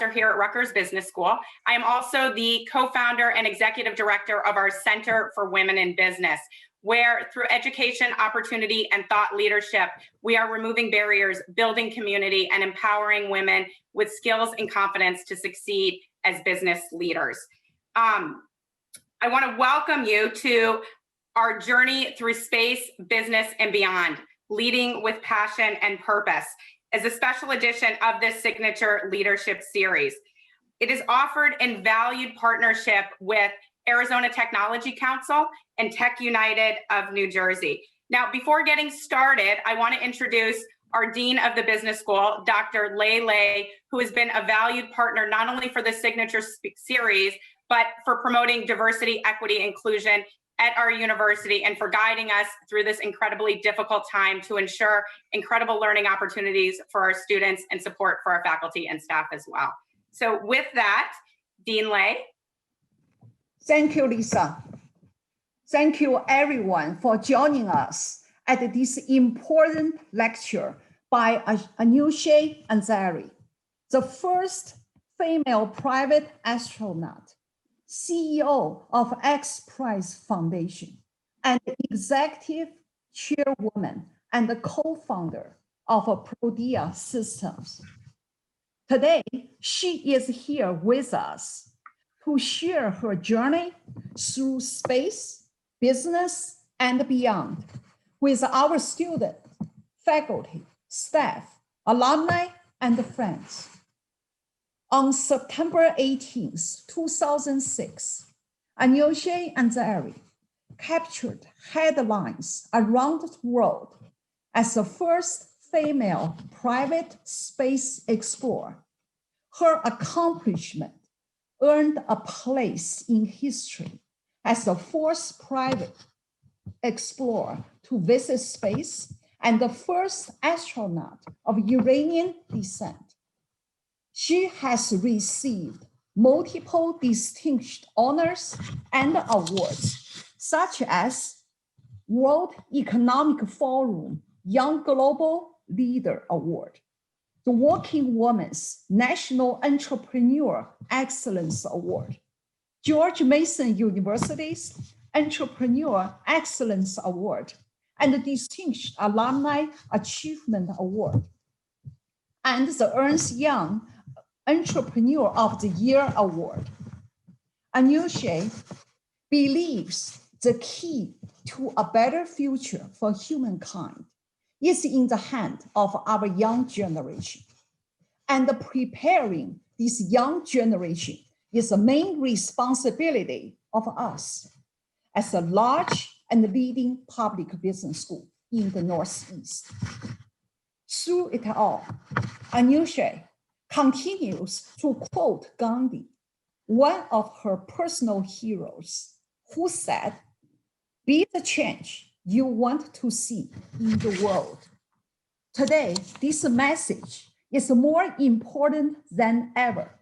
here at Rutgers Business School. I am also the co-founder and executive director of our Center for Women in Business, where through education, opportunity, and thought leadership, we are removing barriers, building community, and empowering women with skills and confidence to succeed as business leaders. I want to welcome you to our journey through space, business, and beyond, leading with passion and purpose, as a special edition of this signature leadership series. It is offered in valued partnership with Arizona Technology Council and Tech United of New Jersey. Now, before getting started, I want to introduce our Dean of the Business School, Dr. Lei, who has been a valued partner not only for the signature series, but for promoting diversity, equity, inclusion at our university and for guiding us through this incredibly difficult time to ensure incredible learning opportunities for our students and support for our faculty and staff as well. So with that, Dean Lei. Thank you, Lisa. Thank you everyone for joining us at this important lecture by Anousheh Ansari, the first female private astronaut, CEO of XPrize Foundation, and executive chairwoman and the co-founder of Prodea Systems. Today, she is here with us to share her journey through space, business, and beyond with our students, faculty, staff, alumni, and friends. On September 18, 2006, Anousheh Ansari captured headlines around the world as the first female private space explorer. Her accomplishment earned a place in history as the first private explorer to visit space and the first astronaut of Iranian descent. She has received multiple distinguished honors and awards, such as World Economic Forum Young Global Leader Award, the Working Women's National Entrepreneur Excellence Award, George Mason University's Entrepreneur Excellence Award, and the Distinguished Alumni Achievement Award, and the Ernst Young Entrepreneur of the Year Award. Anousheh believes the key to a better future for humankind is in the hand of our young generation. And preparing this young generation is the main responsibility of us as a large and leading public business school in the Northeast. Through it all, Anousheh continues to quote Gandhi, one of her personal heroes, who said, "Be the change you want to see in the world." Today, this message is more important than ever.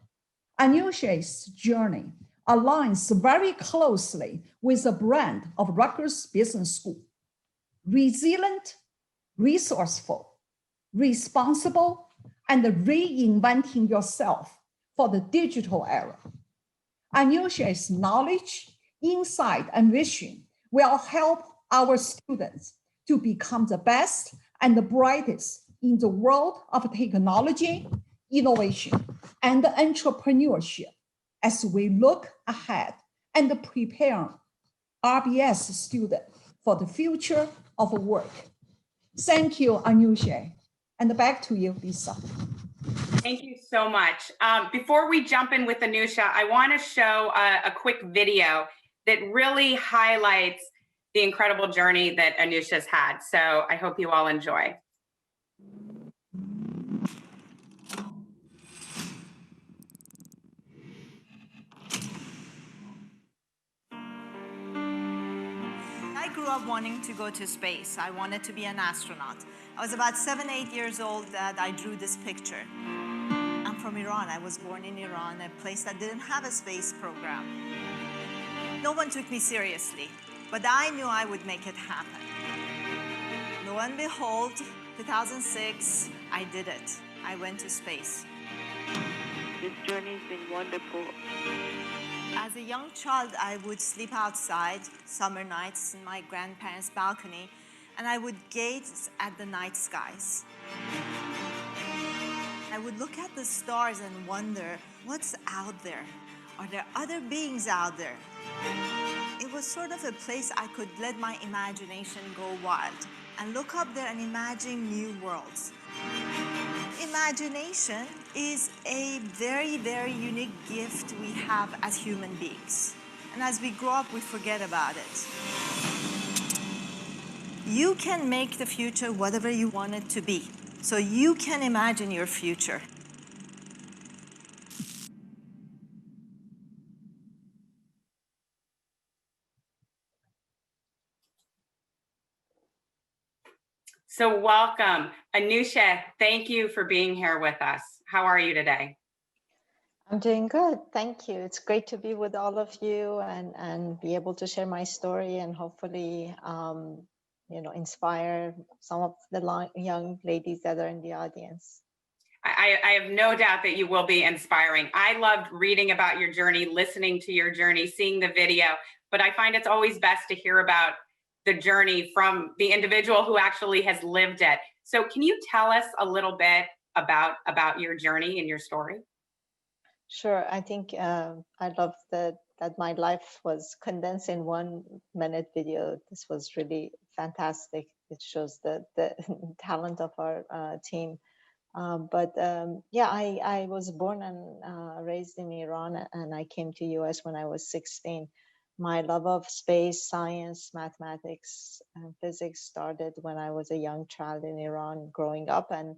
Anousheh's journey aligns very closely with the brand of Rutgers Business School: resilient, resourceful, responsible, and reinventing yourself for the digital era. Anousheh's knowledge, insight, and vision will help our students to become the best and the brightest in the world of technology, innovation, and entrepreneurship as we look ahead and prepare RBS students for the future of work. Thank you, Anousheh. And back to you, Lisa. Thank you so much. Before we jump in with Anousheh, I want to show a quick video that really highlights the incredible journey that Anousheh's had. So I hope you all enjoy. I grew up wanting to go to space. I wanted to be an astronaut. I was about 7, 8 years old that I drew this picture. I'm from Iran. I was born in Iran, a place that didn't have a space program. No one took me seriously, but I knew I would make it happen. Lo and behold, 2006, I did it. I went to space. This journey has been wonderful. As a young child, I would sleep outside summer nights in my grandparents' balcony, and I would gaze at the night skies. I would look at the stars and wonder, what's out there? Are there other beings out there? It was sort of a place I could let my imagination go wild and look up there and imagine new worlds. Imagination is a very, very unique gift we have as human beings. And as we grow up, we forget about it. You can make the future whatever you want it to be. So you can imagine your future. So welcome. Anousheh, thank you for being here with us. How are you today? I'm doing good. Thank you. It's great to be with all of you and be able to share my story and hopefully, inspire some of the young ladies that are in the audience. I have no doubt that you will be inspiring. I loved reading about your journey, listening to your journey, seeing the video, but I find it's always best to hear about the journey from the individual who actually has lived it. So can you tell us a little bit about your journey and your story? Sure. I think I love that my life was condensed in 1 minute video. This was really fantastic. It shows the talent of our team. I was born and raised in Iran, and I came to US when I was 16. My love of space, science, mathematics, and physics started when I was a young child in Iran growing up. And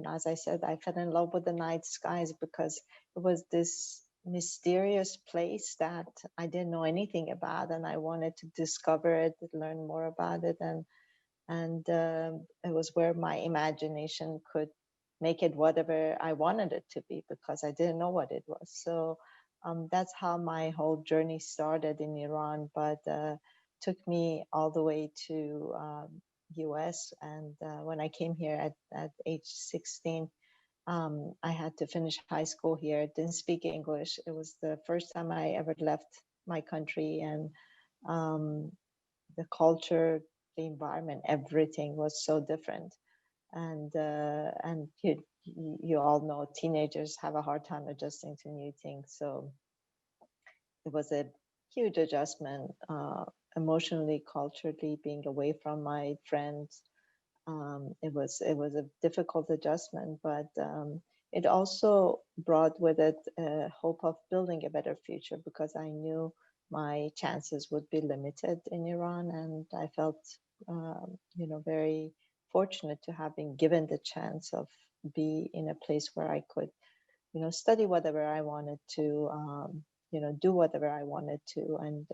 as I said, I fell in love with the night skies because it was this mysterious place that I didn't know anything about, and I wanted to discover it, learn more about it, and it was where my imagination could make it whatever I wanted it to be because I didn't know what it was. So that's how my whole journey started in Iran, but took me all the way to US. And when I came here at age 16, I had to finish high school here. Didn't speak English. It was the first time I ever left my country, and the culture, the environment, everything was so different. And you all know teenagers have a hard time adjusting to new things. So it was a huge adjustment, emotionally, culturally, being away from my friends. It was a difficult adjustment, but it also brought with it a hope of building a better future because I knew my chances would be limited in Iran, and I felt, very fortunate to have been given the chance of be in a place where I could, study whatever I wanted to, do whatever I wanted to. And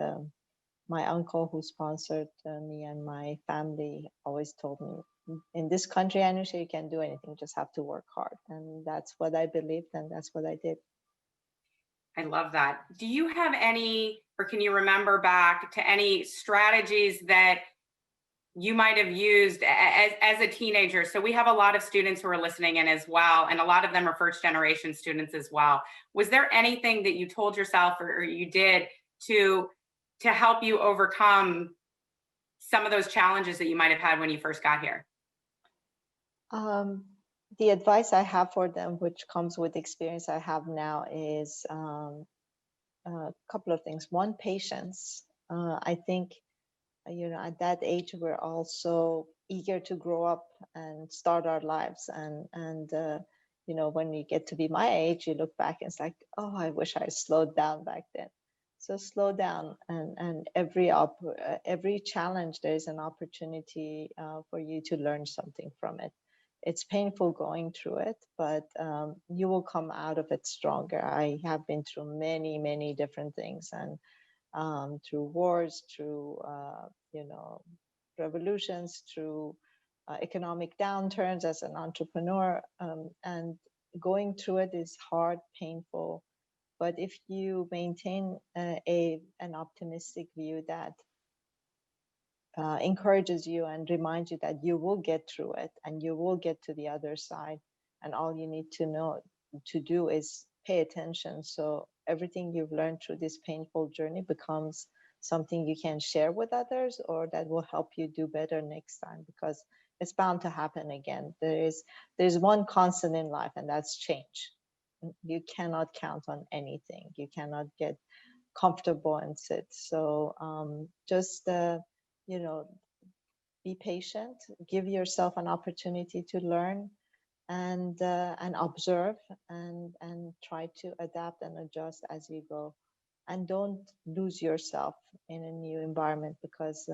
my uncle who sponsored me and my family always told me, in this country, Anousheh, you can do anything, just have to work hard. And that's what I believed, and that's what I did. I love that. Do you have any, or can you remember back to any strategies that you might have used as a teenager? So we have a lot of students who are listening in as well, and a lot of them are first generation students as well. Was there anything that you told yourself or you did to help you overcome some of those challenges that you might have had when you first got here? The advice I have for them, which comes with experience I have now, is a couple of things. One, patience. I think, at that age, we're also eager to grow up and start our lives. And when you get to be my age, you look back and it's like, oh, I wish I slowed down back then. So slow down, and every challenge, there is an opportunity for you to learn something from it. It's painful going through it, but you will come out of it stronger. I have been through many, many different things, and through wars, through revolutions, through economic downturns as an entrepreneur, and going through it is hard, painful. But if you maintain an optimistic view that encourages you and reminds you that you will get through it and you will get to the other side, and all you need to know to do is pay attention. So everything you've learned through this painful journey becomes something you can share with others, or that will help you do better next time, because it's bound to happen again. There's one constant in life, and that's change. You cannot count on anything. You cannot get comfortable and sit. So just be patient, give yourself an opportunity to learn, and observe, and try to adapt and adjust as you go, and don't lose yourself in a new environment, because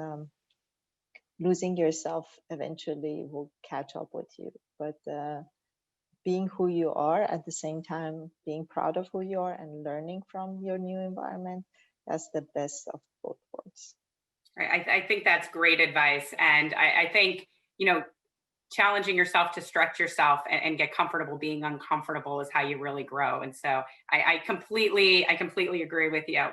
losing yourself eventually will catch up with you. But being who you are, at the same time being proud of who you are and learning from your new environment, that's the best of both worlds. Right. I think that's great advice. And I think, challenging yourself to stretch yourself and get comfortable being uncomfortable is how you really grow. And so I completely agree with you.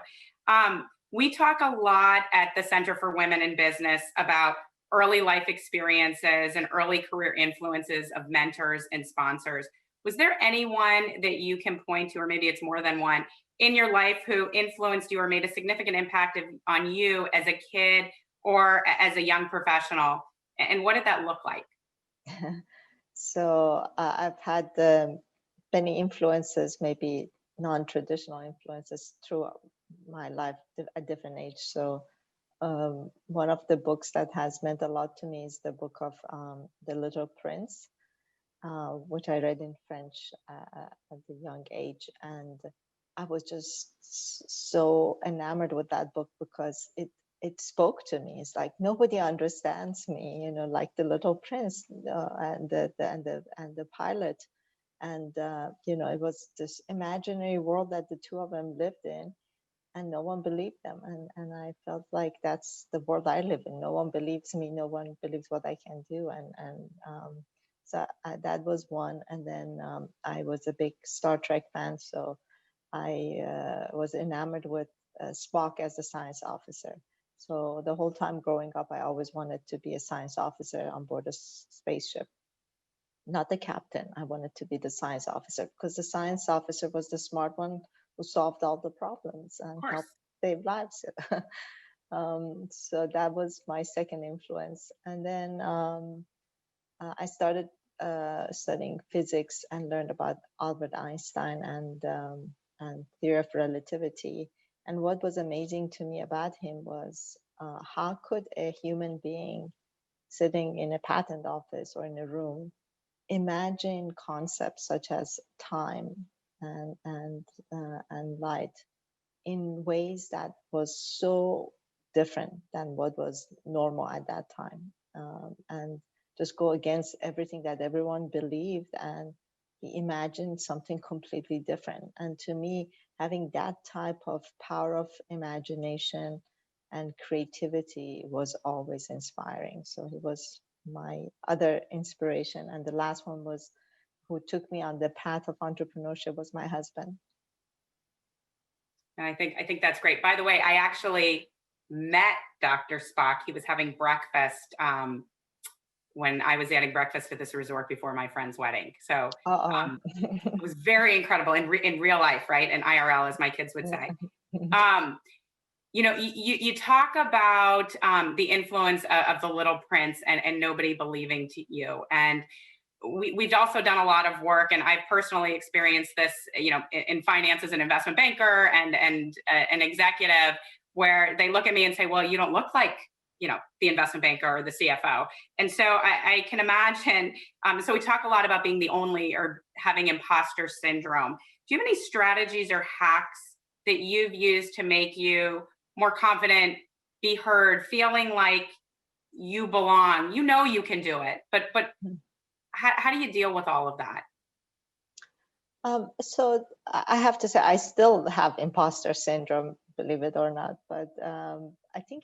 We talk a lot at the Center for Women in Business about early life experiences and early career influences of mentors and sponsors. Was there anyone that you can point to, or maybe it's more than one, in your life who influenced you or made a significant impact on you as a kid or as a young professional? And what did that look like? So I've had many influences, maybe non-traditional influences throughout my life at different age. So one of the books that has meant a lot to me is the book of The Little Prince, which I read in French at a young age. And I was just so enamored with that book, because it spoke to me. It's like, nobody understands me, like the little prince and the pilot. And, it was this imaginary world that the two of them lived in, and no one believed them. And I felt like that's the world I live in. No one believes me. No one believes what I can do. So that was one. And then I was a big Star Trek fan. So I was enamored with Spock as a science officer. So the whole time growing up, I always wanted to be a science officer on board a spaceship. Not the captain. I wanted to be the science officer, because the science officer was the smart one who solved all the problems and helped save lives. So that was my second influence. And then I started studying physics and learned about Albert Einstein and theory of relativity. And what was amazing to me about him was how could a human being sitting in a patent office or in a room imagine concepts such as time and light in ways that was so different than what was normal at that time, and just go against everything that everyone believed, and he imagined something completely different. And to me, having that type of power of imagination and creativity was always inspiring. So he was my other inspiration. And the last one was, who took me on the path of entrepreneurship, was my husband. And I think that's great. By the way, I actually met Dr. Spock. He was having breakfast when I was having breakfast at this resort before my friend's wedding. So it was very incredible in real life, right? And IRL, as my kids would say. You talk about the influence of the Little Prince and nobody believing to you. And we've also done a lot of work, and I've personally experienced this, in finance as an investment banker and an executive, where they look at me and say, well, you don't look like, the investment banker or the CFO. And so I can imagine, so we talk a lot about being the only or having imposter syndrome. Do you have any strategies or hacks that you've used to make you more confident, be heard, feeling like you belong? You can do it, but how do you deal with all of that? So I have to say, I still have imposter syndrome, believe it or not, but I think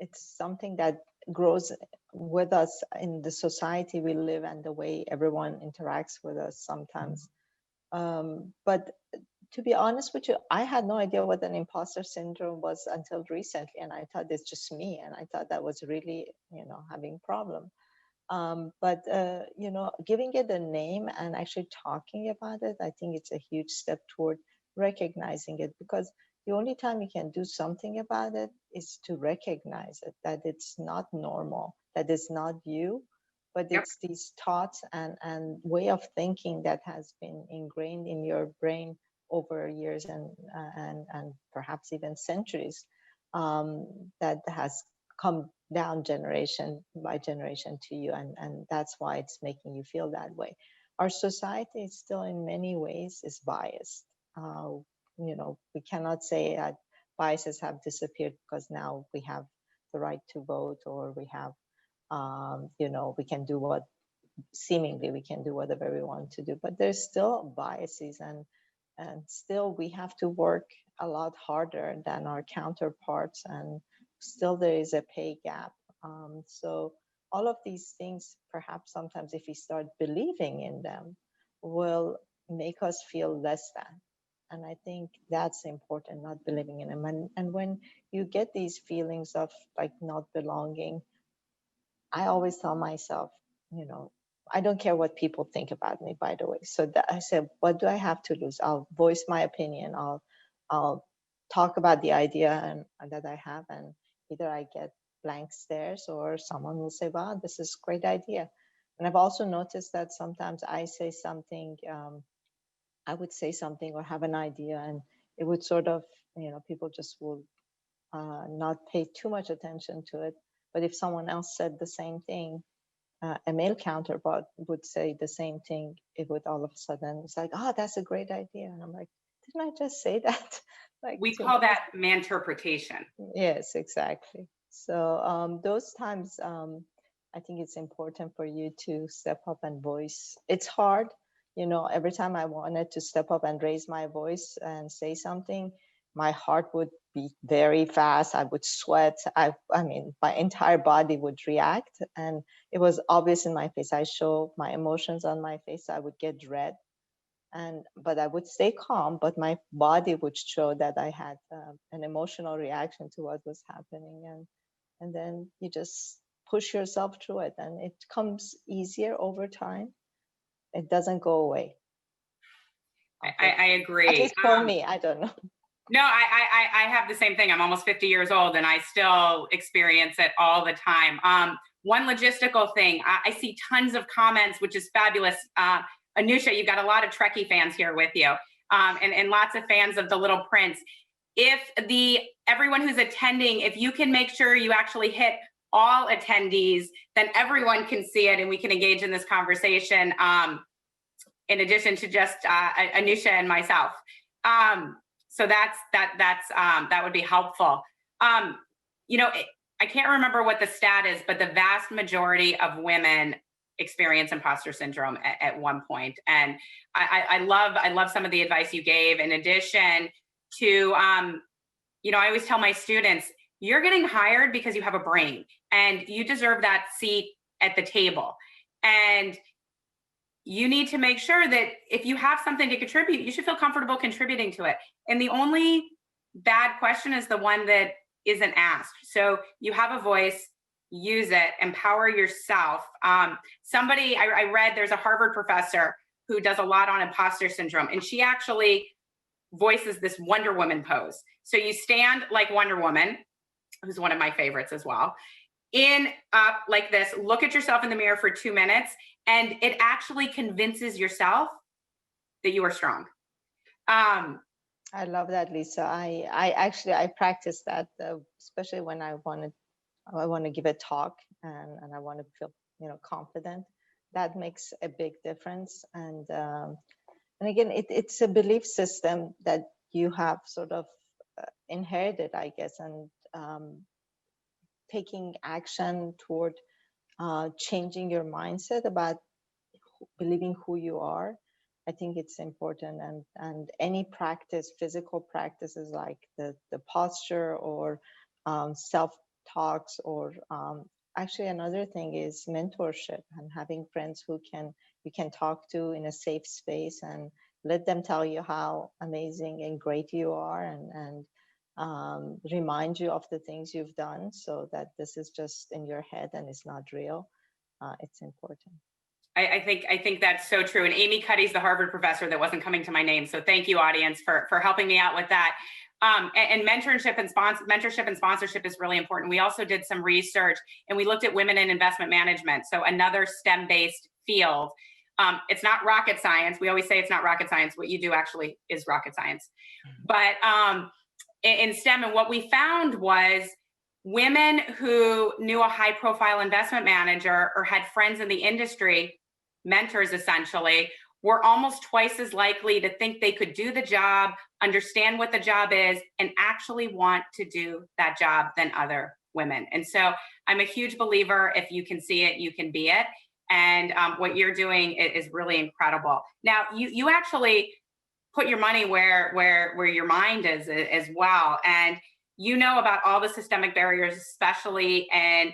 it's something that grows with us in the society we live and the way everyone interacts with us sometimes. But to be honest with you, I had no idea what an imposter syndrome was until recently, and I thought it's just me, and I thought that was really, having a problem. But you know, giving it a name and actually talking about it, I think it's a huge step toward recognizing it, because the only time you can do something about it is to recognize it, that it's not normal, that it's not you, but Yep. it's these thoughts and way of thinking that has been ingrained in your brain over years and perhaps even centuries, that has come down generation by generation to you, and that's why it's making you feel that way. Our society is still in many ways is biased. You know, we cannot say that biases have disappeared because now we have the right to vote, or we have, you know, we can do what, seemingly we can do whatever we want to do, but there's still biases, and still we have to work a lot harder than our counterparts, and still there is a pay gap. So all of these things, perhaps sometimes if we start believing in them, will make us feel less than. And I think that's important, not believing in them. And when you get these feelings of like not belonging, I always tell myself, you know, I don't care what people think about me, by the way. So that I said, what do I have to lose? I'll voice my opinion. I'll talk about the idea and that I have, and either I get blank stares or someone will say, wow, this is a great idea. And I've also noticed that sometimes I say something, I would say something or have an idea, and it would sort of, you know, people just will not pay too much attention to it. But if someone else said the same thing, a male counterpart would say the same thing, it would all of a sudden, it's like, oh, that's a great idea. And I'm like, didn't I just say that? Like, We call that manterpretation. yes, exactly. So those times, I think it's important for you to step up and voice. It's hard, you know, every time I wanted to step up and raise my voice and say something, my heart would beat very fast. I would sweat. I mean, my entire body would react, and it was obvious in my face. I show my emotions on my face. I would get red, but I would stay calm, but my body would show that I had an emotional reaction to what was happening, and then you just push yourself through it, and it comes easier over time. It doesn't go away. I agree. At least for me, I don't know. No, I have the same thing. I'm almost 50 years old and I still experience it all the time. One logistical thing, I see tons of comments, which is fabulous. Anousheh, you've got a lot of Trekkie fans here with you, and lots of fans of The Little Prince. If everyone who's attending, if you can make sure you actually hit all attendees, then everyone can see it and we can engage in this conversation, in addition to just Anousheh and myself. So that would be helpful. You know, I can't remember what the stat is, but the vast majority of women experience imposter syndrome at one point. And I love some of the advice you gave. In addition to, you know, I always tell my students, you're getting hired because you have a brain and you deserve that seat at the table. And you need to make sure that if you have something to contribute, you should feel comfortable contributing to it. And the only bad question is the one that isn't asked. So you have a voice, use it, empower yourself. Somebody, I read there's a Harvard professor who does a lot on imposter syndrome, and she actually voices this Wonder Woman pose. So you stand like Wonder Woman, who's one of my favorites as well, up like this, look at yourself in the mirror for 2 minutes, and it actually convinces yourself that you are strong. I love that, Lisa. I practice that, especially when I want to give a talk and I want to feel, you know, confident. That makes a big difference. And again, it's a belief system that you have sort of inherited, I guess, and taking action toward changing your mindset about believing who you are. I think it's important, and any practice, physical practices like the posture or self talks, or actually another thing is mentorship and having friends who you can talk to in a safe space and let them tell you how amazing and great you are, and remind you of the things you've done, so that this is just in your head and it's not real. it's important. I think that's so true. And Amy Cuddy's the Harvard professor that wasn't coming to my name. So thank you, audience, for helping me out with that. And mentorship and sponsorship is really important. We also did some research and we looked at women in investment management. So another STEM-based field. It's not rocket science. We always say it's not rocket science. What you do actually is rocket science. But in STEM, and what we found was women who knew a high-profile investment manager or had friends in the industry, mentors essentially, were almost twice as likely to think they could do the job, understand what the job is, and actually want to do that job than other women. And so I'm a huge believer, if you can see it, you can be it. And what you're doing is really incredible. Now, you actually put your money where your mind is as well. And you know about all the systemic barriers, especially in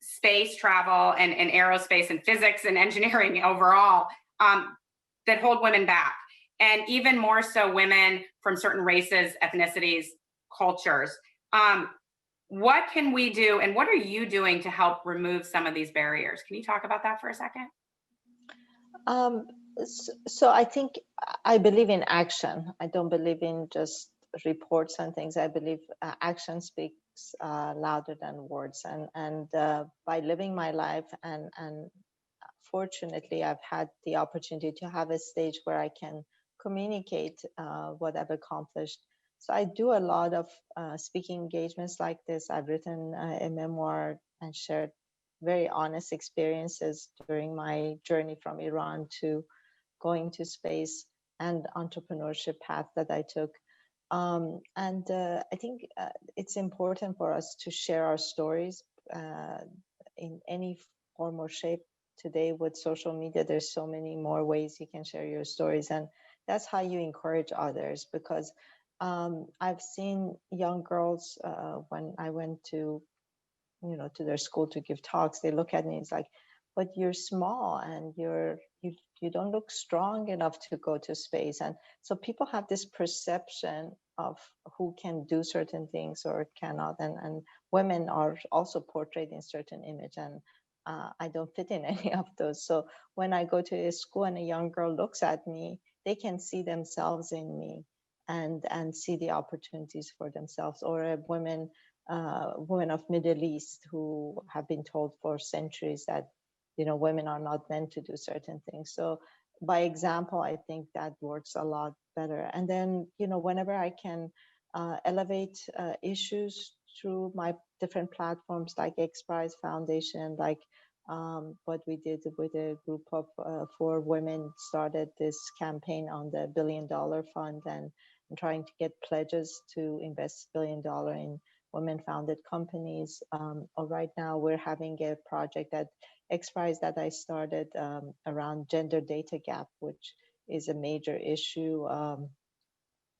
space travel and aerospace and physics and engineering overall, that hold women back. And even more so women from certain races, ethnicities, cultures. What can we do and what are you doing to help remove some of these barriers? Can you talk about that for a second? So I think I believe in action. I don't believe in just reports and things. I believe action speaks louder than words. And by living my life and fortunately, I've had the opportunity to have a stage where I can communicate what I've accomplished. So I do a lot of speaking engagements like this. I've written a memoir and shared very honest experiences during my journey from Iran to going to space and entrepreneurship path that I took. I think it's important for us to share our stories in any form or shape. Today with social media, there's so many more ways you can share your stories, and that's how you encourage others. Because I've seen young girls when I went to their school to give talks, they look at me, it's like, but you're small and you don't look strong enough to go to space. And so people have this perception of who can do certain things or cannot, and women are also portrayed in certain image, and I don't fit in any of those. So when I go to a school and a young girl looks at me, they can see themselves in me and see the opportunities for themselves. Or a women of Middle East who have been told for centuries that women are not meant to do certain things. So by example, I think that works a lot better. And then whenever I can elevate issues through my different platforms like XPrize Foundation, like what we did with a group of 4 women, started this campaign on the $1 billion fund and trying to get pledges to invest $1 billion in women-founded companies. Or right now, we're having a project at XPrize that I started around gender data gap, which is a major issue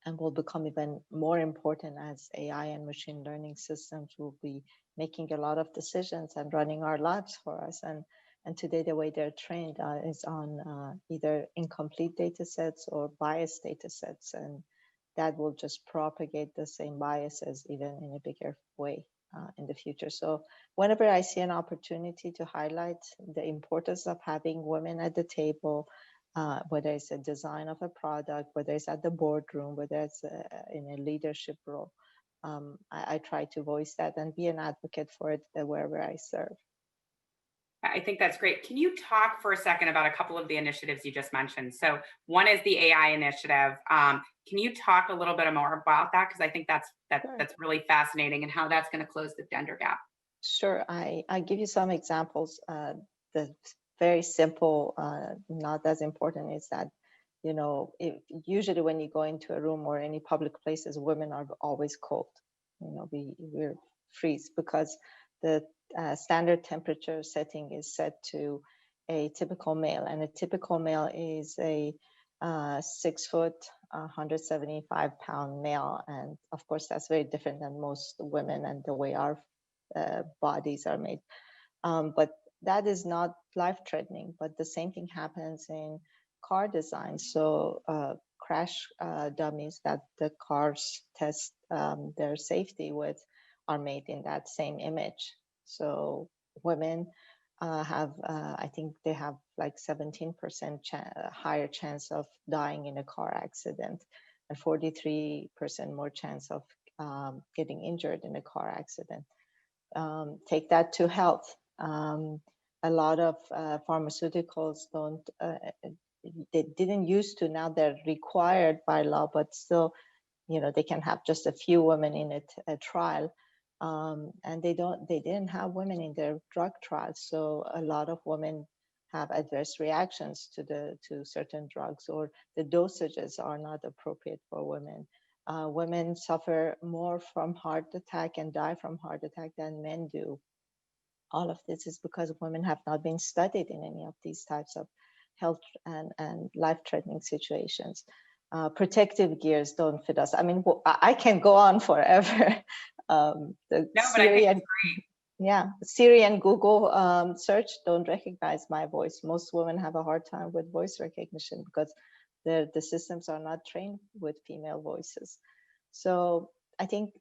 and will become even more important as AI and machine learning systems will be making a lot of decisions and running our lives for us. And today, the way they're trained is on either incomplete data sets or biased data sets. And that will just propagate the same biases even in a bigger way in the future. So whenever I see an opportunity to highlight the importance of having women at the table, whether it's a design of a product, whether it's at the boardroom, whether it's in a leadership role, I try to voice that and be an advocate for it wherever I serve. I think that's great. Can you talk for a second about a couple of the initiatives you just mentioned? So one is the AI initiative. Can you talk a little bit more about that? Because I think that's really fascinating and how that's going to close the gender gap. Sure. I give you some examples. The very simple, not as important, is that usually when you go into a room or any public places, women are always cold. We're freeze because the standard temperature setting is set to a typical male, and a typical male is a 6 foot, 175-pound male, and of course that's very different than most women and the way our bodies are made. But that is not life-threatening. But the same thing happens in car design. So crash dummies that the cars test their safety with are made in that same image. So women have, I think they have like 17% higher chance of dying in a car accident and 43% more chance of getting injured in a car accident. Take that to health. A lot of pharmaceuticals they didn't used to, now they're required by law, but still, they can have just a few women in a trial. And they didn't have women in their drug trials. So a lot of women have adverse reactions to certain drugs, or the dosages are not appropriate for women. Women suffer more from heart attack and die from heart attack than men do. All of this is because women have not been studied in any of these types of health and life-threatening situations. Protective gears don't fit us. I mean, I can go on forever. Siri and Google search don't recognize my voice. Most women have a hard time with voice recognition because the systems are not trained with female voices. So I think,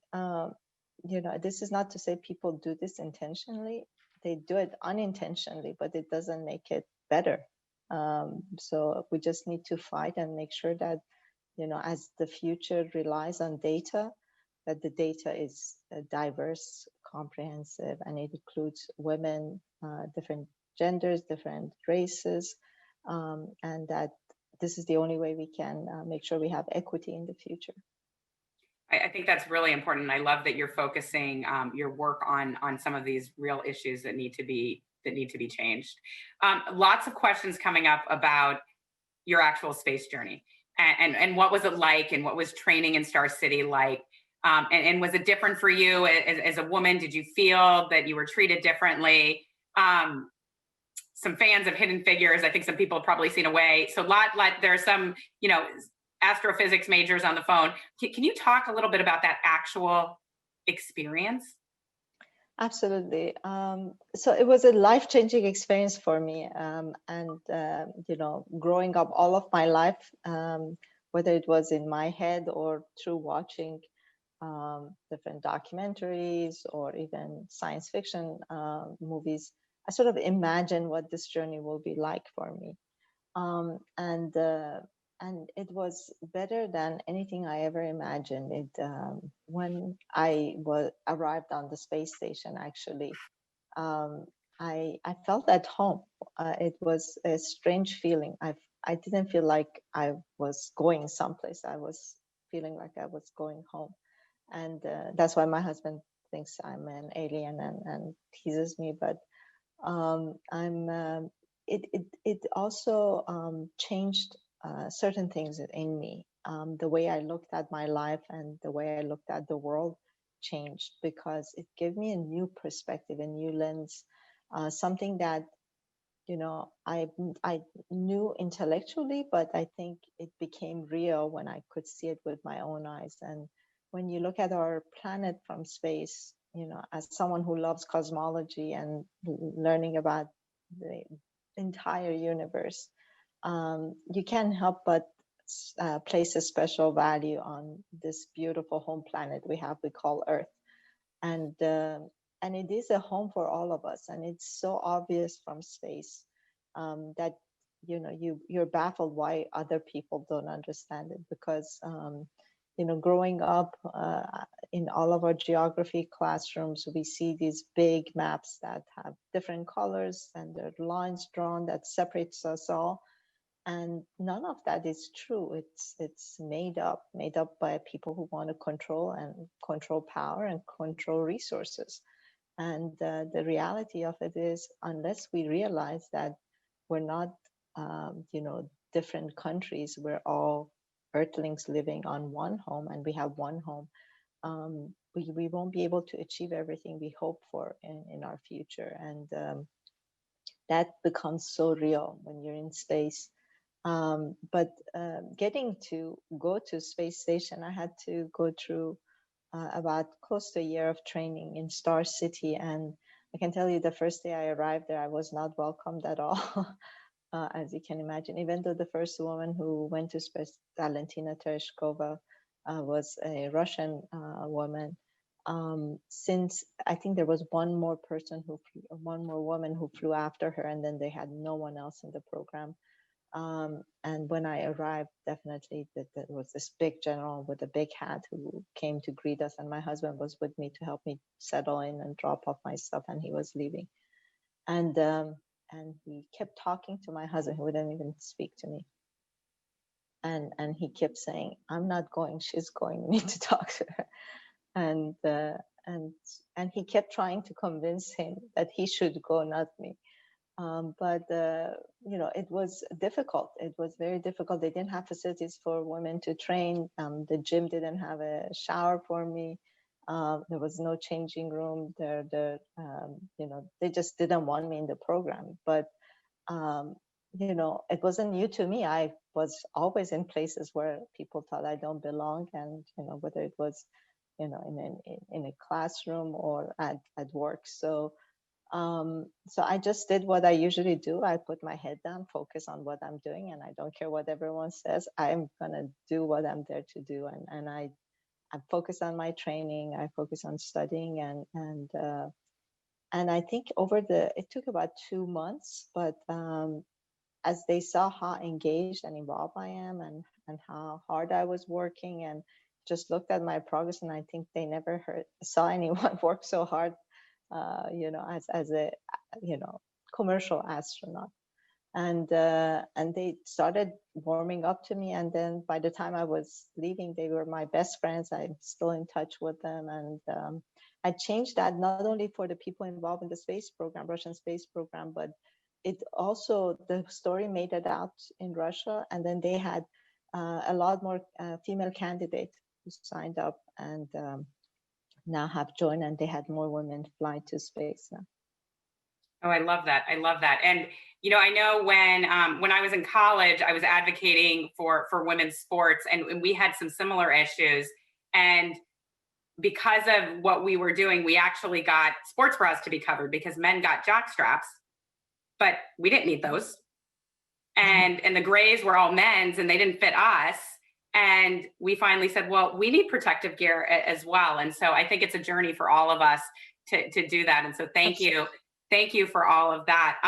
this is not to say people do this intentionally. They do it unintentionally, but it doesn't make it better. So we just need to fight and make sure that, as the future relies on data, that the data is diverse, comprehensive, and it includes women, different genders, different races, and that this is the only way we can make sure we have equity in the future. I think that's really important. I love that you're focusing your work on some of these real issues that need to be changed. Lots of questions coming up about your actual space journey and what was it like, and what was training in Star City like, and was it different for you as a woman? Did you feel that you were treated differently? Some fans of Hidden Figures, I think some people have probably seen Away. So there are some, astrophysics majors on the phone. Can you talk a little bit about that actual experience? Absolutely. So it was a life-changing experience for me. Growing up all of my life, whether it was in my head or through watching different documentaries or even science fiction movies, I sort of imagine what this journey will be like for me. And it was better than anything I ever imagined. When I arrived on the space station, actually, I felt at home. It was a strange feeling. I didn't feel like I was going someplace. I was feeling like I was going home, and that's why my husband thinks I'm an alien and teases me. But it also changed certain things in me. The way I looked at my life and the way I looked at the world changed, because it gave me a new perspective, a new lens, something that I knew intellectually, but I think it became real when I could see it with my own eyes. And when you look at our planet from space, as someone who loves cosmology and learning about the entire universe, you can't help but place a special value on this beautiful home planet we call Earth. And it is a home for all of us. And it's so obvious from space that, you're baffled why other people don't understand it. Because, growing up in all of our geography classrooms, we see these big maps that have different colors and there are lines drawn that separates us all. And none of that is true. It's made up by people who want to control power and control resources. And the reality of it is, unless we realize that we're not, different countries, we're all Earthlings living on one home, and we have one home, we won't be able to achieve everything we hope for in our future. And that becomes so real when you're in space. But getting to go to space station, I had to go through about close to a year of training in Star City. And I can tell you, the first day I arrived there, I was not welcomed at all, as you can imagine. Even though the first woman who went to space, Valentina Tereshkova, was a Russian woman, since I think there was one more woman who flew after her, and then they had no one else in the program. And when I arrived, definitely there was this big general with a big hat who came to greet us, and my husband was with me to help me settle in and drop off my stuff, and he was leaving. And he kept talking to my husband, who wouldn't even speak to me. And he kept saying, "I'm not going, she's going, you need to talk to her." And he kept trying to convince him that he should go, not me. But it was difficult. It was very difficult. They didn't have facilities for women to train. The gym didn't have a shower for me. There was no changing room. They just didn't want me in the program. But it wasn't new to me. I was always in places where people thought I don't belong, and whether it was in a classroom or at work. So I just did what I usually do. I put my head down, focus on what I'm doing, and I don't care what everyone says. I'm gonna do what I'm there to do, and I focus on my training. I focus on studying, and I think it took about 2 months, but as they saw how engaged and involved I am, and how hard I was working, and just looked at my progress, and I think they never saw anyone work so hard, as a commercial astronaut, and they started warming up to me, and then by the time I was leaving, they were my best friends. I'm still in touch with them, and I changed that not only for the people involved in the space program, Russian space program, but it also, the story made it out in Russia, and then they had a lot more female candidates who signed up, and now have joined, and they had more women fly to space now. Oh, I love that. I love that. And, I know when I was in college, I was advocating for women's sports, and we had some similar issues. And because of what we were doing, we actually got sports bras to be covered, because men got jock straps, but we didn't need those. And the grays were all men's, and they didn't fit us. And we finally said, well, we need protective gear as well. And so I think it's a journey for all of us to do that. And so thank you. Thank you for all of that.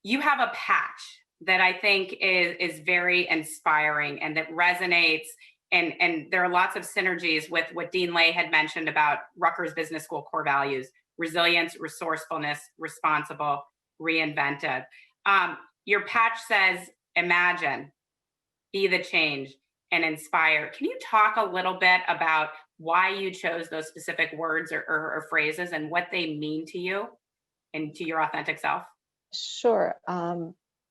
You have a patch that I think is very inspiring and that resonates. And there are lots of synergies with what Dean Lay had mentioned about Rutgers Business School core values: resilience, resourcefulness, responsible, reinventive. Your patch says, imagine, be the change, and inspire. Can you talk a little bit about why you chose those specific words or phrases, and what they mean to you and to your authentic self? Sure.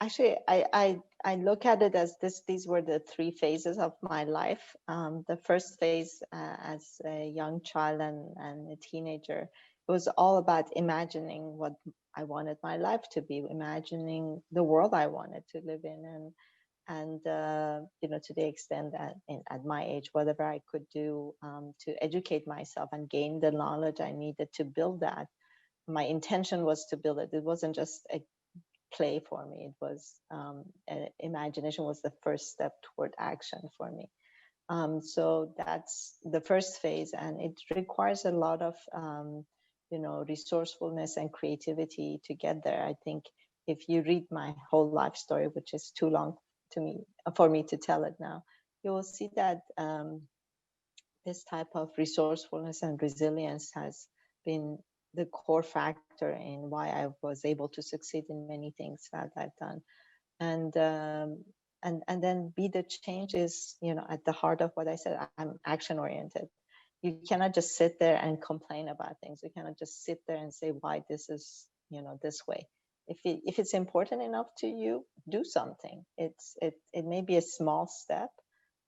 Actually, I look at it as these were the 3 phases of my life. The first phase, as a young child and a teenager, it was all about imagining what I wanted my life to be, imagining the world I wanted to live in, and to the extent that at my age, whatever I could do to educate myself and gain the knowledge I needed to build that. My intention was to build it. It wasn't just a play for me. It was imagination was the first step toward action for me. So that's the first phase, and it requires a lot of resourcefulness and creativity to get there. I think if you read my whole life story, which is too long for me to tell it now, you will see that this type of resourcefulness and resilience has been the core factor in why I was able to succeed in many things that I've done. And then be the change is, at the heart of what I said. I'm action oriented. You cannot just sit there and complain about things. You cannot just sit there and say why this is, this way. If it's important enough to you, do something. It may be a small step,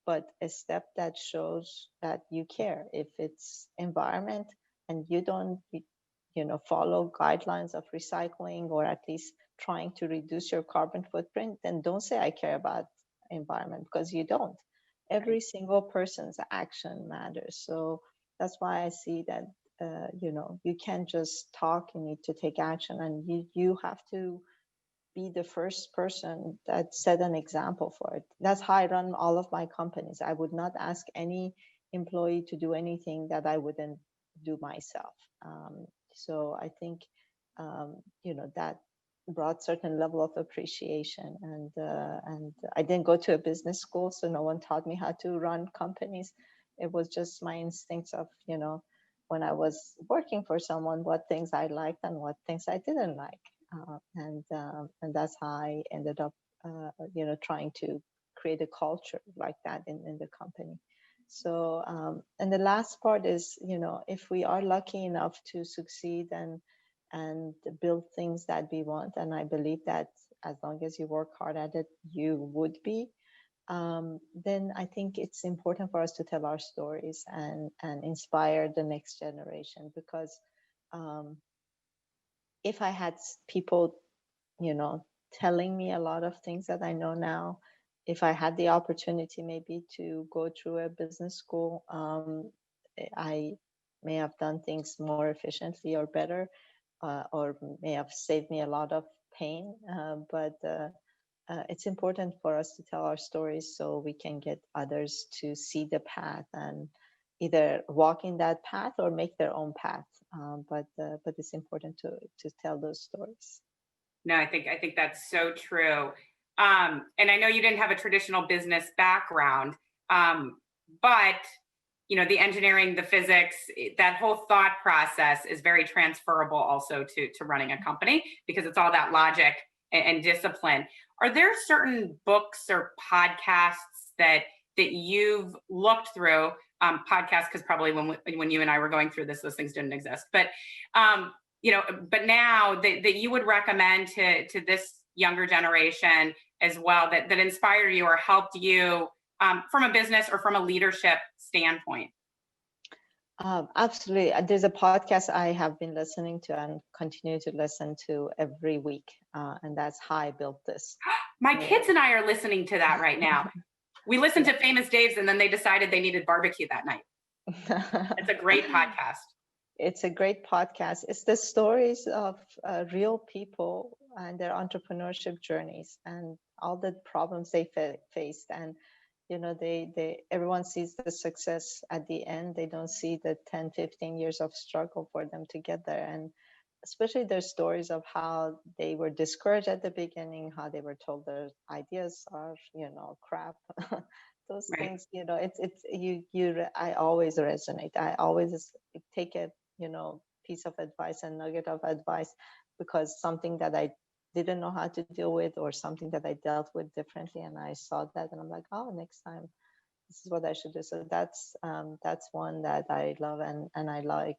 but a step that shows that you care. If it's environment and you don't follow guidelines of recycling, or at least trying to reduce your carbon footprint, then don't say I care about environment, because you don't. Every single person's action matters. So that's why I see that you can't just talk, you need to take action, and you have to be the first person that set an example for it. That's how I run all of my companies. I would not ask any employee to do anything that I wouldn't do myself. So I think, that brought certain level of appreciation. And I didn't go to a business school, so no one taught me how to run companies. It was just my instincts of, when I was working for someone, what things I liked and what things I didn't like. And that's how I ended up, trying to create a culture like that in the company. So, and the last part is, if we are lucky enough to succeed and build things that we want, and I believe that as long as you work hard at it, you would be, then I think it's important for us to tell our stories and inspire the next generation. Because if I had people, telling me a lot of things that I know now, if I had the opportunity maybe to go through a business school, I may have done things more efficiently or better, or may have saved me a lot of pain. But it's important for us to tell our stories so we can get others to see the path and either walk in that path or make their own path. But it's important to tell those stories. No, I think that's so true. And I know you didn't have a traditional business background, but the engineering, the physics, that whole thought process is very transferable also to running a company, because it's all that logic and discipline. Are there certain books or podcasts that you've looked through? Podcasts, because probably when you and I were going through this, those things didn't exist. But but now that you would recommend to this younger generation as well, that inspired you or helped you from a business or from a leadership standpoint? Absolutely. There's a podcast I have been listening to and continue to listen to every week, and that's How I Built This. My kids and I are listening to that right now. We listened to Famous Dave's, and then they decided they needed barbecue that night. It's a great podcast. It's a great podcast. It's the stories of real people and their entrepreneurship journeys and all the problems they faced. And everyone sees the success at the end. They don't see the 10, 15 years of struggle for them to get there. And especially their stories of how they were discouraged at the beginning, how they were told their ideas are, crap. Those Right. things, I always resonate. I always take a, piece of advice and nugget of advice, because something that I didn't know how to deal with, or something that I dealt with differently, and I saw that and I'm like, oh, next time this is what I should do. So that's one that I love, and I like.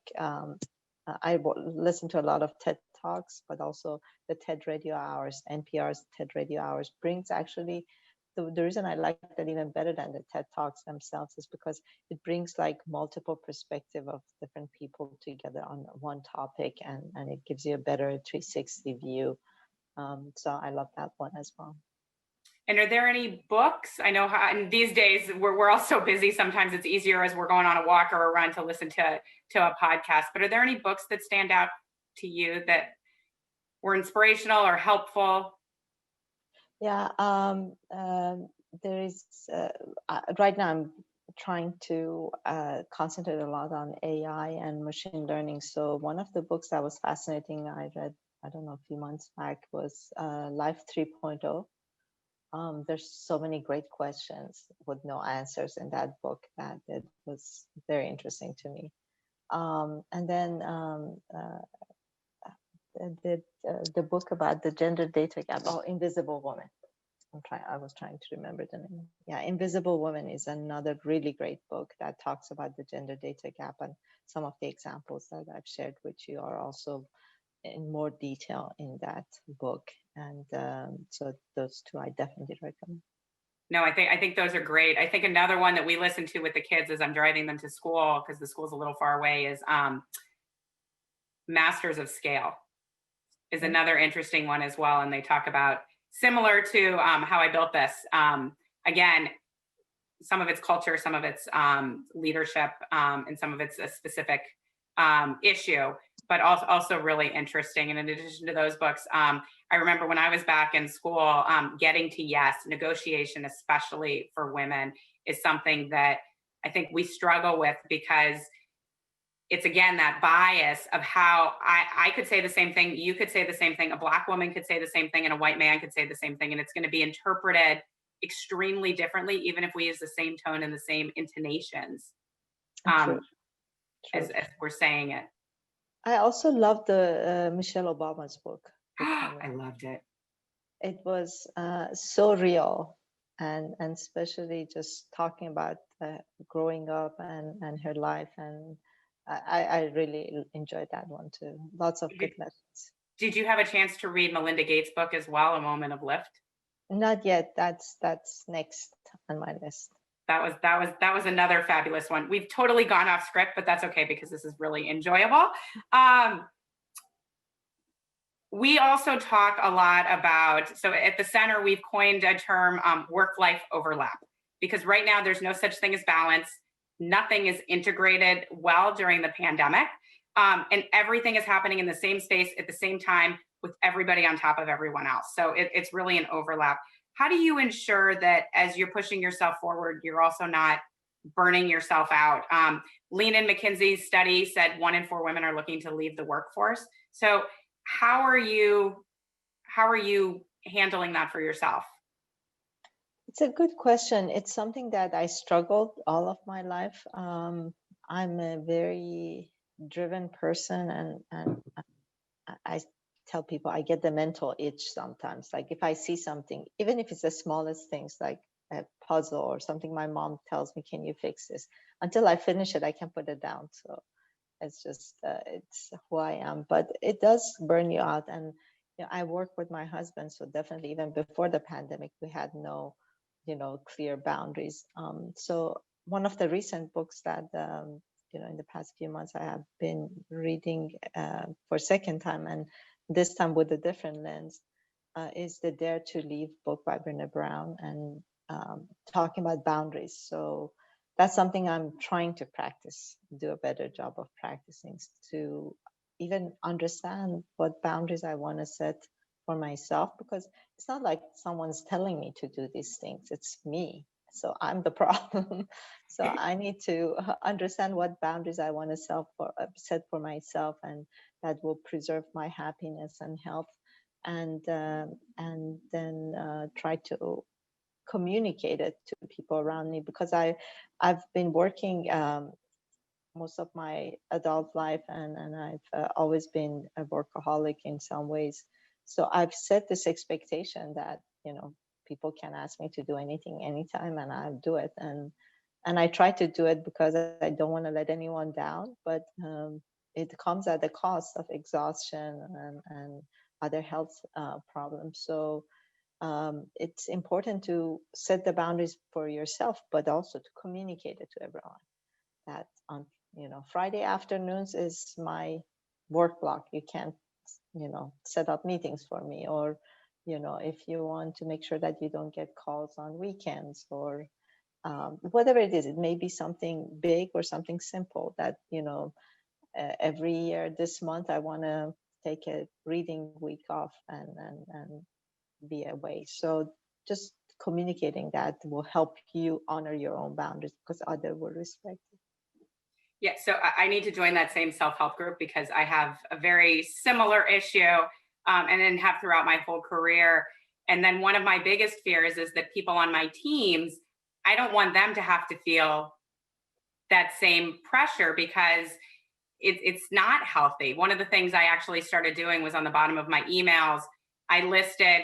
I listen to a lot of TED Talks, but also the TED Radio Hours. NPR's TED Radio Hours brings actually, the reason I like that even better than the TED Talks themselves is because it brings like multiple perspective of different people together on one topic, and it gives you a better 360 view. So I love that one as well. And are there any books? I know and these days we're all so busy. Sometimes it's easier as we're going on a walk or a run to listen to a podcast. But are there any books that stand out to you that were inspirational or helpful? Yeah, there is. Right now, I'm trying to concentrate a lot on AI and machine learning. So one of the books that was fascinating, I read, I don't know, a few months back, was Life 3.0. There's so many great questions with no answers in that book that it was very interesting to me. And then the book about the gender data gap, Invisible Woman. I was trying to remember the name. Yeah, Invisible Woman is another really great book that talks about the gender data gap, and some of the examples that I've shared with you are also in more detail in that book. And so those two I definitely recommend. No, I think those are great. I think another one that we listen to with the kids as I'm driving them to school, because the school's a little far away, is Masters of Scale is another interesting one as well. And they talk about, similar to How I Built This, again, some of it's culture, some of it's leadership, and some of it's a specific issue, but also really interesting. And in addition to those books, I remember when I was back in school, getting to yes, negotiation, especially for women, is something that I think we struggle with, because it's, again, that bias of how I could say the same thing, you could say the same thing, a Black woman could say the same thing, and a white man could say the same thing, and it's going to be interpreted extremely differently, even if we use the same tone and the same intonations True. as we're saying it. I also love the Michelle Obama's book. I loved it. It was so real, and especially just talking about growing up and her life, and I really enjoyed that one too. Lots of good lessons. Did you have a chance to read Melinda Gates' book as well, A Moment of Lift? Not yet. That's next on my list. That was another fabulous one. We've totally gone off script, but that's okay, because this is really enjoyable. We also talk a lot about, so at the center, we've coined a term, work-life overlap, because right now there's no such thing as balance. Nothing is integrated well during the pandemic, and everything is happening in the same space at the same time, with everybody on top of everyone else. So it's really an overlap. How do you ensure that as you're pushing yourself forward, you're also not burning yourself out? Lean and McKinsey's study said 1 in 4 women are looking to leave the workforce. So how are you handling that for yourself? It's a good question. It's something that I struggled all of my life. I'm a very driven person, and I tell people I get the mental itch sometimes. Like if I see something, even if it's the smallest things, like a puzzle or something, my mom tells me, "Can you fix this?" Until I finish it, I can't put it down. So it's just it's who I am. But it does burn you out. And I work with my husband, so definitely even before the pandemic, we had no clear boundaries. So one of the recent books that in the past few months I have been reading for second time, and this time with a different lens, is the Dare to Leave book by Brené Brown, and talking about boundaries. So that's something I'm trying to practice, do a better job of practicing, to even understand what boundaries I want to set for myself, because it's not like someone's telling me to do these things, it's me. So I'm the problem. So I need to understand what boundaries I want to set for myself, and that will preserve my happiness and health, and then try to communicate it to people around me, because I've been working most of my adult life, and I've always been a workaholic in some ways. So I've set this expectation that people can ask me to do anything anytime, and I'll do it, and I try to do it because I don't want to let anyone down, but it comes at the cost of exhaustion and other health problems. So it's important to set the boundaries for yourself, but also to communicate it to everyone. That on Friday afternoons is my work block. You can't set up meetings for me, or if you want to make sure that you don't get calls on weekends, or whatever it is. It may be something big or something simple that every year this month I want to take a reading week off and be away. So just communicating that will help you honor your own boundaries, because others will respect it. Yeah, so I need to join that same self-help group, because I have a very similar issue, and then have throughout my whole career. And then one of my biggest fears is that people on my teams, I don't want them to have to feel that same pressure, because it's not healthy. One of the things I actually started doing was on the bottom of my emails, I listed,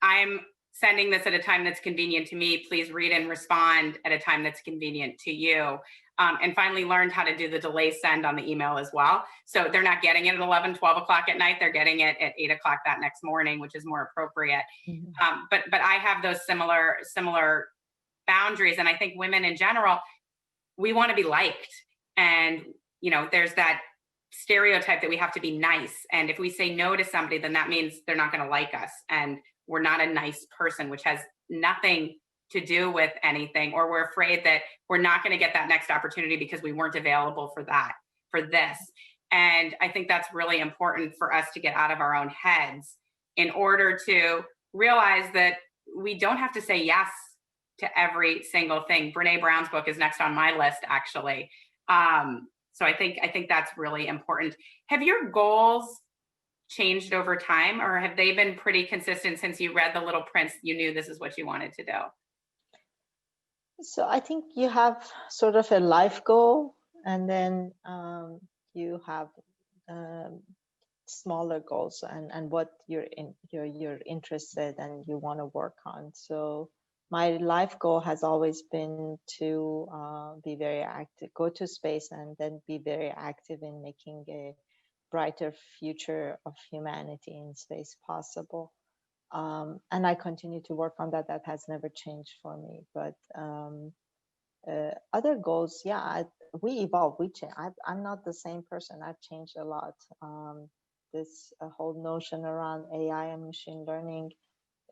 I'm sending this at a time that's convenient to me. Please read and respond at a time that's convenient to you. And finally learned how to do the delay send on the email as well. So they're not getting it at 11, 12 o'clock at night. They're getting it at 8 o'clock that next morning, which is more appropriate. Mm-hmm. But I have those similar boundaries. And I think women in general, we want to be liked. And, there's that stereotype that we have to be nice. And if we say no to somebody, then that means they're not going to like us. And we're not a nice person, which has nothing to do with anything, or we're afraid that we're not going to get that next opportunity because we weren't available for this. And I think that's really important for us to get out of our own heads in order to realize that we don't have to say yes to every single thing. Brene Brown's book is next on my list, actually. So I think that's really important. Have your goals changed over time, or have they been pretty consistent since you read The Little Prince? You knew this is what you wanted to do. So I think you have sort of a life goal, and then you have smaller goals and what you're interested and you want to work on. So my life goal has always been to be very active, go to space, and then be very active in making a brighter future of humanity in space possible. And I continue to work on that. That has never changed for me. But other goals, yeah, we evolve, we change. I'm not the same person. I've changed a lot. This whole notion around AI and machine learning,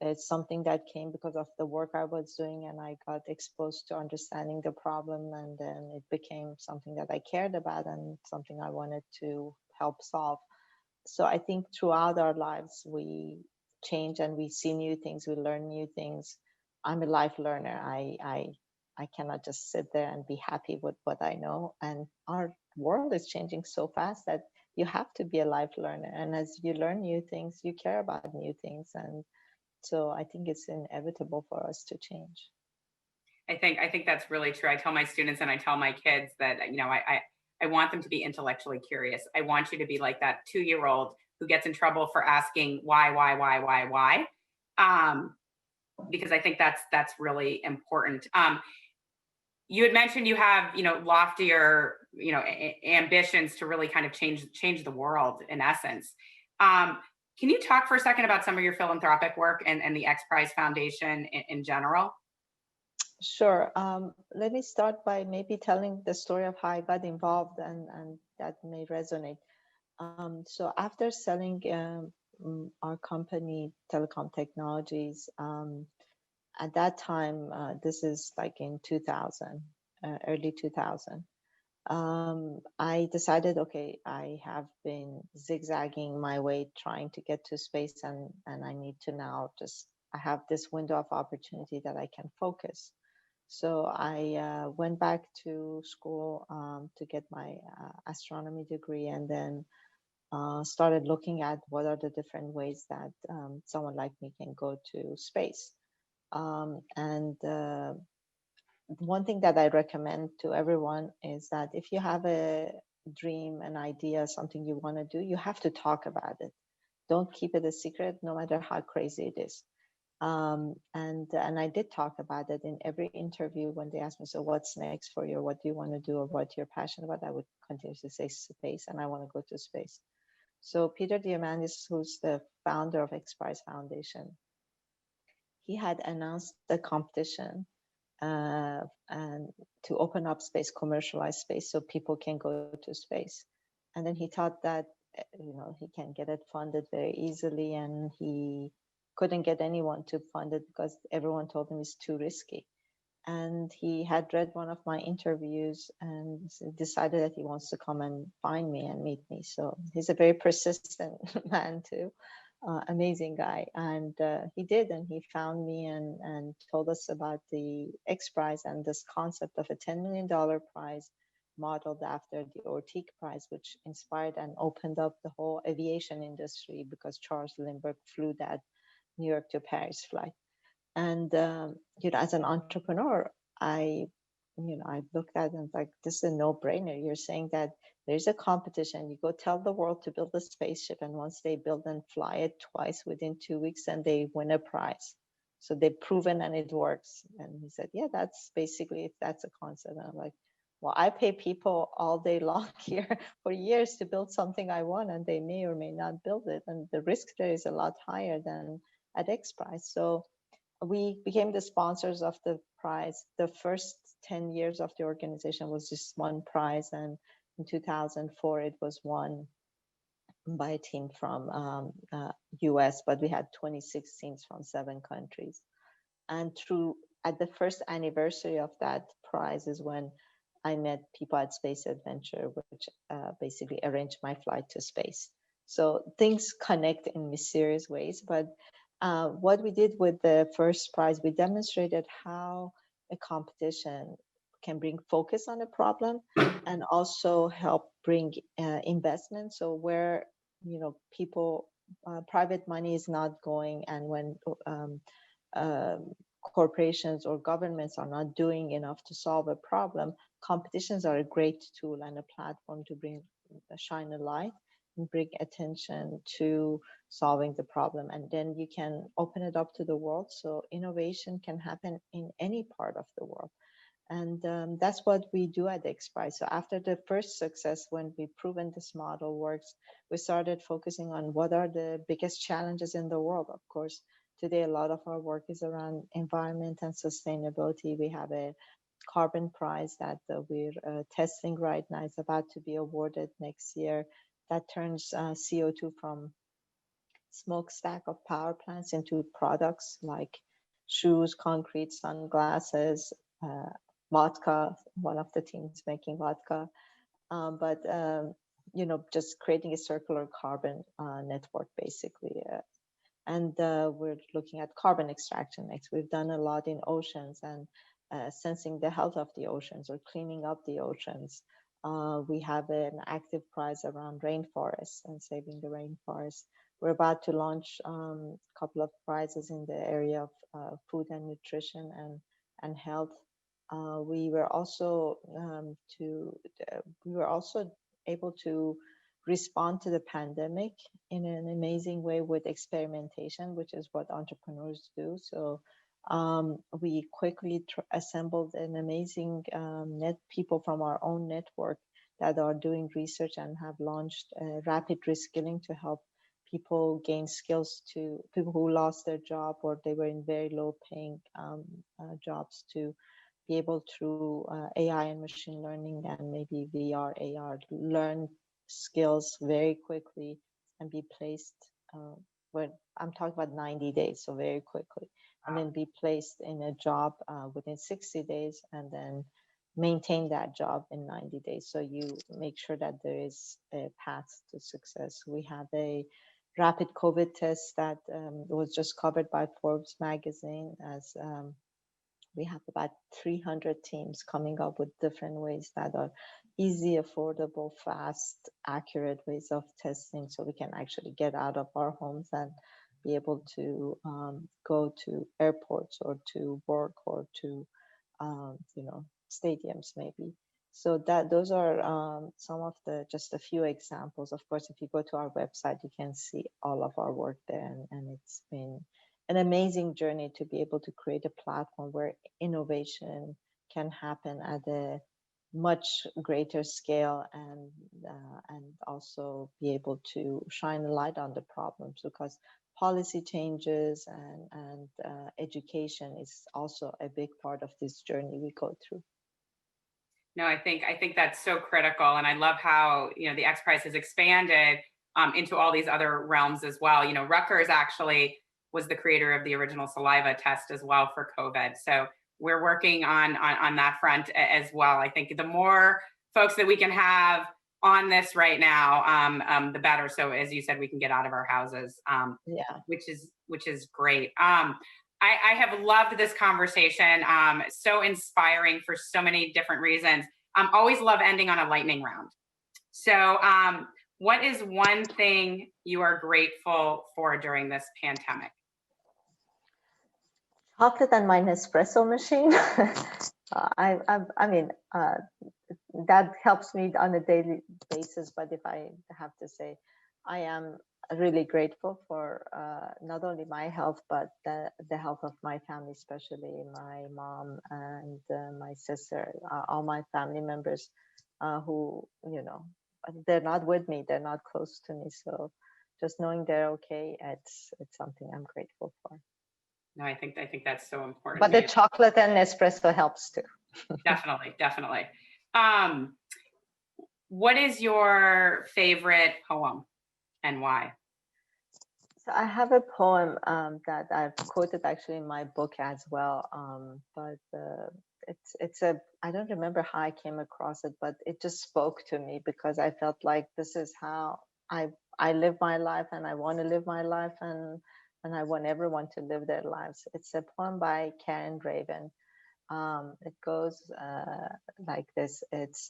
it's something that came because of the work I was doing, and I got exposed to understanding the problem, and then it became something that I cared about and something I wanted to help solve. So I think throughout our lives, we change and we see new things, we learn new things. I'm a life learner. I cannot just sit there and be happy with what I know. And our world is changing so fast that you have to be a life learner. And as you learn new things, you care about new things. And so I think it's inevitable for us to change. I think that's really true. I tell my students and I tell my kids that, you know, I want them to be intellectually curious. I want you to be like that 2-year-old who gets in trouble for asking why. Because I think that's really important. You had mentioned you have, you know, loftier, you know, ambitions to really kind of change the world in essence. Can you talk for a second about some of your philanthropic work and the XPrize Foundation in general? Sure. Let me start by maybe telling the story of how I got involved, and that may resonate. So after selling our company, Telecom Technologies, at that time, this is like in 2000, early 2000, I decided, okay, I have been zigzagging my way trying to get to space, and I need to now I have this window of opportunity that I can focus. So I went back to school to get my astronomy degree, and then started looking at what are the different ways that someone like me can go to space. And one thing that I recommend to everyone is that if you have a dream, an idea, something you want to do, you have to talk about it. Don't keep it a secret, no matter how crazy it is. And I did talk about it in every interview when they asked me, so what's next for you? What do you want to do, or what you're passionate about? I would continue to say space, and I want to go to space. So Peter Diamandis, who's the founder of XPrize Foundation, he had announced the competition and to open up space, commercialize space, so people can go to space. And then he thought that, you know, he can get it funded very easily, and he couldn't get anyone to fund it because everyone told him it's too risky. And he had read one of my interviews and decided that he wants to come and find me and meet me. So he's a very persistent man too. Amazing guy. And he did, and he found me and told us about the XPrize and this concept of a $10 million prize modeled after the Orteig Prize, which inspired and opened up the whole aviation industry, because Charles Lindbergh flew that New York to Paris flight. And you know, as an entrepreneur, I looked at it and like, this is a no-brainer. You're saying that there's a competition, you go tell the world to build a spaceship, and once they build and fly it twice within 2 weeks, and they win a prize. So they've proven and it works. And he said, yeah, that's basically, that's a concept. And I'm like, well, I pay people all day long here for years to build something I want, and they may or may not build it. And the risk there is a lot higher than at XPrize. So we became the sponsors of the prize. The first 10 years of the organization was just one prize, and in 2004 it was won by a team from US, but we had 26 teams from 7 countries. And at the first anniversary of that prize is when I met people at Space Adventure, which basically arranged my flight to space. So things connect in mysterious ways, but What we did with the first prize, we demonstrated how a competition can bring focus on a problem and also help bring investment. So where, people, private money is not going, and when corporations or governments are not doing enough to solve a problem, competitions are a great tool and a platform to shine a light and bring attention to solving the problem. And then you can open it up to the world, so innovation can happen in any part of the world. And that's what we do at XPrize. So after the first success, when we proven this model works, we started focusing on what are the biggest challenges in the world. Of course, today, a lot of our work is around environment and sustainability. We have a carbon prize that we're testing right now. It's about to be awarded next year. That turns CO2 from smokestack of power plants into products like shoes, concrete, sunglasses, vodka. One of the teams making vodka, but just creating a circular carbon network, basically. And we're looking at carbon extraction next. We've done a lot in oceans and sensing the health of the oceans or cleaning up the oceans. We have an active prize around rainforests and saving the rainforest. We're about to launch a couple of prizes in the area of food and nutrition and health. We were also able to respond to the pandemic in an amazing way with experimentation, which is what entrepreneurs do. So we quickly assembled an amazing people from our own network that are doing research and have launched rapid reskilling to help people gain skills, to people who lost their job or they were in very low paying jobs, to be able through AI and machine learning and maybe VR, AR, learn skills very quickly and be placed when I'm talking about 90 days, so very quickly, and then be placed in a job within 60 days and then maintain that job in 90 days. So you make sure that there is a path to success. We have a rapid COVID test that was just covered by Forbes magazine as we have about 300 teams coming up with different ways that are easy, affordable, fast, accurate ways of testing, so we can actually get out of our homes and be able to go to airports or to work or to stadiums maybe. So those are some of just a few examples. Of course, if you go to our website, you can see all of our work there, and it's been an amazing journey to be able to create a platform where innovation can happen at a much greater scale and also be able to shine a light on the problems, because policy changes and education is also a big part of this journey we go through. No, I think that's so critical, and I love how the XPrize has expanded into all these other realms as well. Rutgers actually was the creator of the original saliva test as well for COVID. So we're working on that front as well. I think the more folks that we can have on this right now, the better. So as you said, we can get out of our houses, which is great. I have loved this conversation. So inspiring for so many different reasons. Always love ending on a lightning round. So what is one thing you are grateful for during this pandemic? Chocolate and my Nespresso machine. I mean, that helps me on a daily basis. But if I have to say, I am really grateful for not only my health, but the health of my family, especially my mom and my sister, all my family members who, they're not with me, they're not close to me. So just knowing they're okay, it's something I'm grateful for. No, I think that's so important. But the chocolate and Nespresso helps too. Definitely. What is your favorite poem and why? So I have a poem that I've quoted actually in my book as well. But it's I don't remember how I came across it, but it just spoke to me because I felt like this is how I live my life, and I want to live my life, and and I want everyone to live their lives. It's a poem by Karen Raven. It goes like this. It's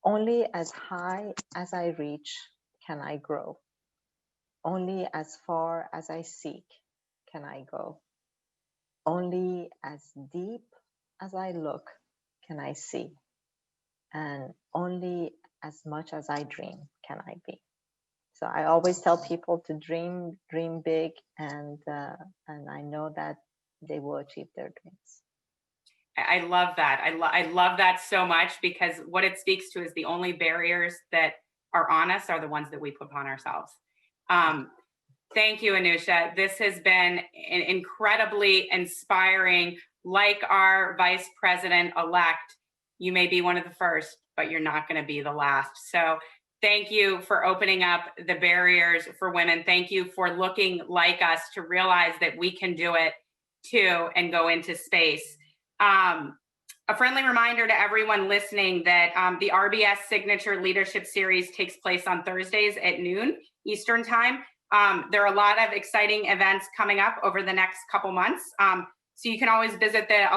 only as high as I reach can I grow. Only as far as I seek can I go. Only as deep as I look can I see. And only as much as I dream can I be. So I always tell people to dream big, and I know that they will achieve their dreams. I love that. I love that so much, because what it speaks to is the only barriers that are on us are the ones that we put upon ourselves. Thank you, Anousheh. This has been incredibly inspiring. Like our Vice President-elect, you may be one of the first, but you're not going to be the last. So thank you for opening up the barriers for women. Thank you for looking like us to realize that we can do it too and go into space. A friendly reminder to everyone listening that the RBS Signature Leadership Series takes place on Thursdays at noon Eastern Time. There are a lot of exciting events coming up over the next couple months. So you can always visit the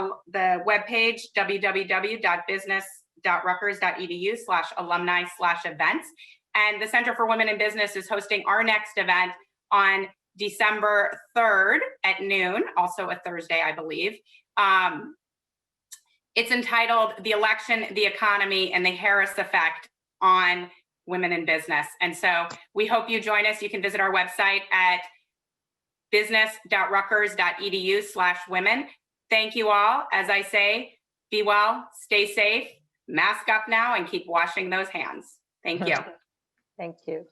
webpage, www.business.rutgers.edu/alumni/events. And the Center for Women in Business is hosting our next event on December 3rd at noon, also a Thursday, I believe. It's entitled The Election, the Economy, and the Harris Effect on Women in Business. And so we hope you join us. You can visit our website at business.rutgers.edu/women. Thank you all. As I say, be well, stay safe, mask up now, and keep washing those hands. Thank you. Thank you.